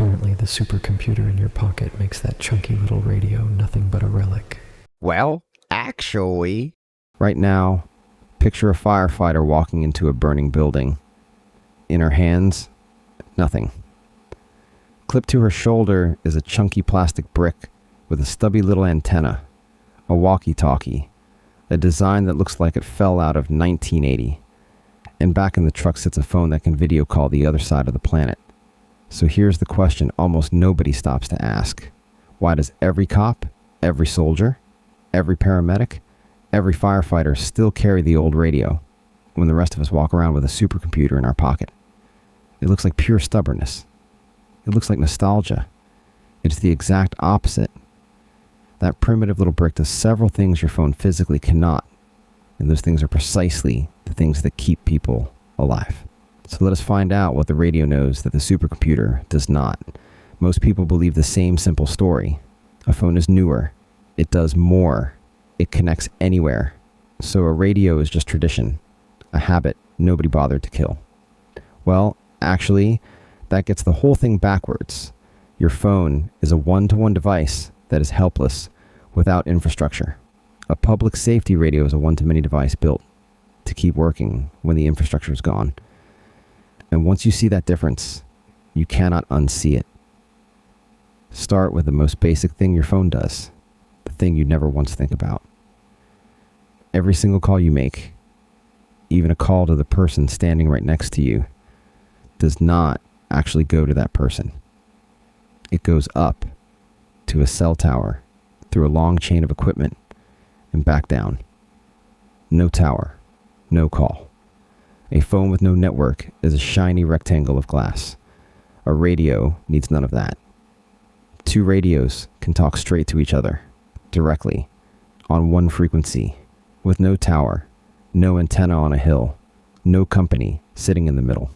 Apparently the supercomputer in your pocket makes that chunky little radio nothing but a relic. Well, actually... Right now, picture a firefighter walking into a burning building. In her hands, nothing. Clipped to her shoulder is a chunky plastic brick with a stubby little antenna, a walkie-talkie, a design that looks like it fell out of 1980. And back in the truck sits a phone that can video call the other side of the planet. So here's the question almost nobody stops to ask. Why does every cop, every soldier, every paramedic, every firefighter still carry the old radio when the rest of us walk around with a supercomputer in our pocket? It looks like pure stubbornness. It looks like nostalgia. It's the exact opposite. That primitive little brick does several things your phone physically cannot, and those things are precisely the things that keep people alive. So let us find out what the radio knows that the supercomputer does not. Most people believe the same simple story. A phone is newer. It does more. It connects anywhere. So a radio is just tradition, a habit nobody bothered to kill. Well, actually, that gets the whole thing backwards. Your phone is a one-to-one device that is helpless without infrastructure. A public safety radio is a one-to-many device built to keep working when the infrastructure is gone. And once you see that difference, you cannot unsee it. Start with the most basic thing your phone does, the thing you never once think about. Every single call you make, even a call to the person standing right next to you, does not actually go to that person. It goes up to a cell tower, through a long chain of equipment, and back down. No tower, no call. A phone with no network is a shiny rectangle of glass. A radio needs none of that. Two radios can talk straight to each other, directly, on one frequency, with no tower, no antenna on a hill, no company sitting in the middle.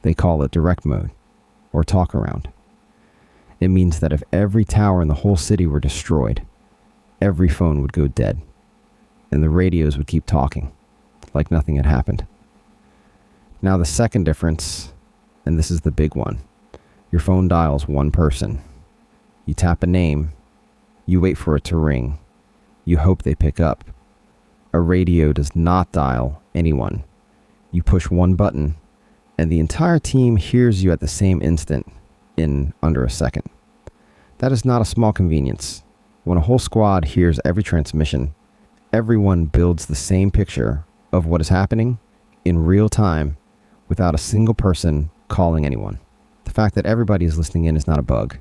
They call it direct mode, or talk around. It means that if every tower in the whole city were destroyed, every phone would go dead, and the radios would keep talking, like nothing had happened. Now the second difference, and this is the big one, your phone dials one person. You tap a name, you wait for it to ring, you hope they pick up. A radio does not dial anyone. You push one button, and the entire team hears you at the same instant, in under a second. That is not a small convenience. When a whole squad hears every transmission, everyone builds the same picture of what is happening in real time without a single person calling anyone. The fact that everybody is listening in is not a bug.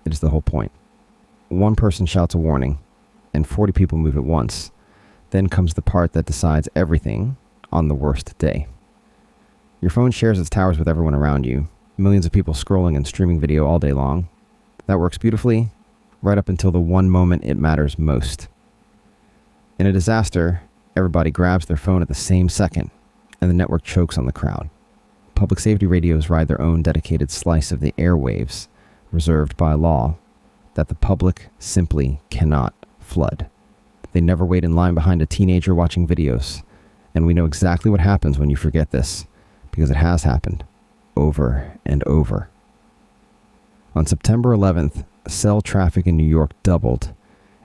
It is the whole point. One person shouts a warning, and 40 people move at once. Then comes the part that decides everything on the worst day. Your phone shares its towers with everyone around you. Millions of people scrolling and streaming video all day long. That works beautifully, right up until the one moment it matters most. In a disaster, everybody grabs their phone at the same second, and the network chokes on the crowd. Public safety radios ride their own dedicated slice of the airwaves, reserved by law, that the public simply cannot flood. They never wait in line behind a teenager watching videos, and we know exactly what happens when you forget this, because it has happened, over and over. On September 11th, cell traffic in New York doubled,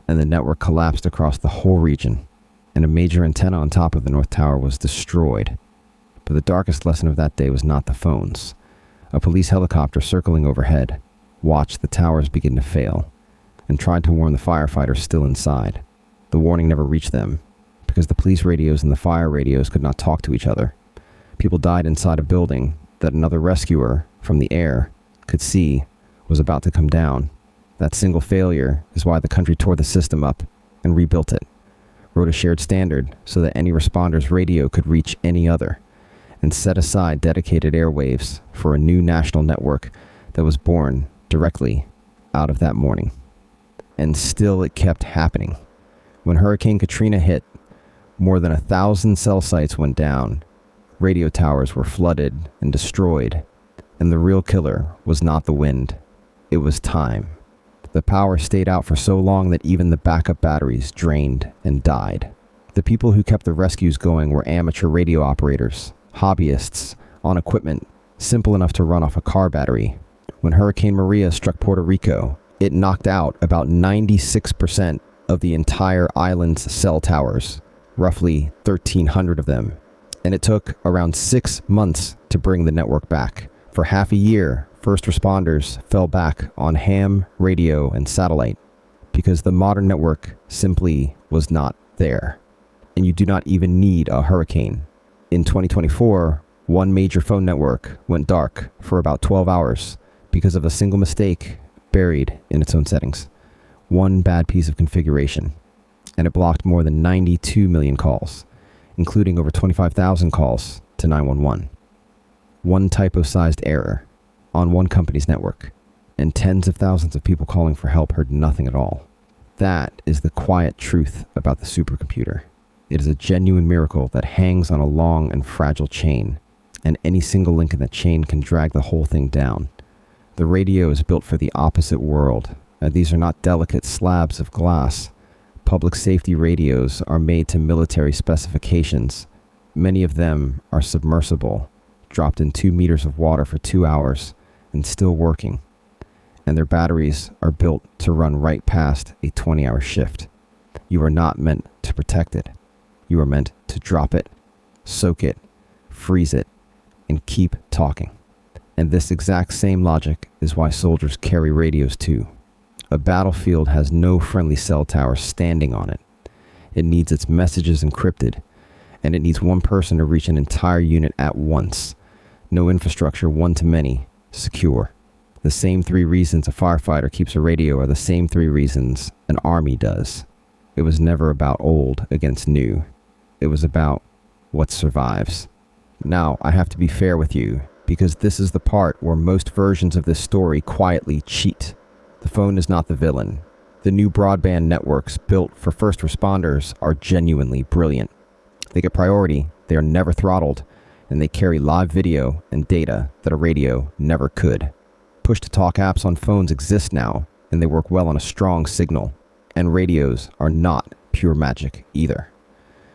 and the network collapsed across the whole region, and a major antenna on top of the North Tower was destroyed. But the darkest lesson of that day was not the phones. A police helicopter circling overhead watched the towers begin to fail, and tried to warn the firefighters still inside. The warning never reached them, because the police radios and the fire radios could not talk to each other. People died inside a building that another rescuer from the air could see was about to come down. That single failure is why the country tore the system up and rebuilt it, wrote a shared standard so that any responder's radio could reach any other, and set aside dedicated airwaves for a new national network that was born directly out of that morning. And still it kept happening. When Hurricane Katrina hit, more than 1,000 cell sites went down. Radio towers were flooded and destroyed, and the real killer was not the wind. It was time. The power stayed out for so long that even the backup batteries drained and died. The people who kept the rescues going were amateur radio operators, hobbyists, on equipment simple enough to run off a car battery, When Hurricane Maria struck Puerto Rico, it knocked out about 96% of the entire island's cell towers, roughly 1,300 of them. And it took around 6 months to bring the network back. For half a year, first responders fell back on ham, radio, and satellite because the modern network simply was not there. And you do not even need a hurricane. In 2024, one major phone network went dark for about 12 hours because of a single mistake buried in its own settings. One bad piece of configuration. And it blocked more than 92 million calls, including over 25,000 calls to 911. One typo-sized error on one company's network, and tens of thousands of people calling for help heard nothing at all. That is the quiet truth about the supercomputer. It is a genuine miracle that hangs on a long and fragile chain, and any single link in that chain can drag the whole thing down. The radio is built for the opposite world. These are not delicate slabs of glass. Public safety radios are made to military specifications. Many of them are submersible, dropped in 2 meters of water for 2 hours, and still working. And their batteries are built to run right past a 20-hour shift. You are not meant to protect it. You are meant to drop it, soak it, freeze it, and keep talking. And this exact same logic is why soldiers carry radios too. A battlefield has no friendly cell tower standing on it. It needs its messages encrypted, and it needs one person to reach an entire unit at once. No infrastructure, one-to-many, secure. The same 3 reasons a firefighter keeps a radio are the same 3 reasons an army does. It was never about old against new. It was about what survives. Now, I have to be fair with you, because this is the part where most versions of this story quietly cheat. The phone is not the villain. The new broadband networks built for first responders are genuinely brilliant. They get priority, they are never throttled, and they carry live video and data that a radio never could. Push-to-talk apps on phones exist now, and they work well on a strong signal. And radios are not pure magic either.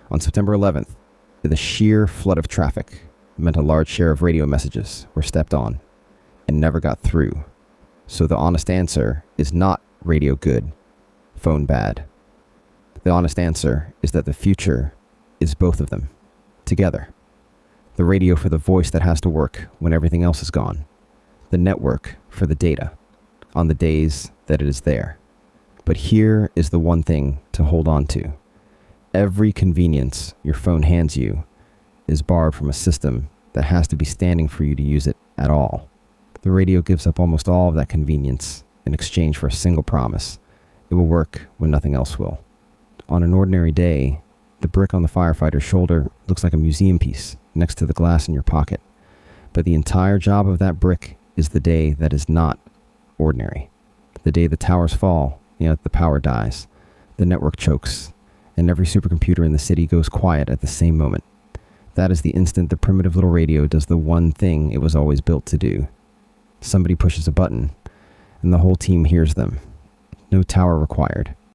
On September 11th, the sheer flood of traffic meant a large share of radio messages were stepped on and never got through. So the honest answer is not radio good, phone bad. The honest answer is that the future is both of them, together. The radio for the voice that has to work when everything else is gone. The network for the data, on the days that it is there. But here is the one thing to hold on to. Every convenience your phone hands you is borrowed from a system that has to be standing for you to use it at all. The radio gives up almost all of that convenience in exchange for a single promise. It will work when nothing else will. On an ordinary day, the brick on the firefighter's shoulder looks like a museum piece next to the glass in your pocket. But the entire job of that brick is the day that is not ordinary. The day the towers fall, the power dies, the network chokes, and every supercomputer in the city goes quiet at the same moment. That is the instant the primitive little radio does the one thing it was always built to do. Somebody pushes a button, and the whole team hears them. No tower required.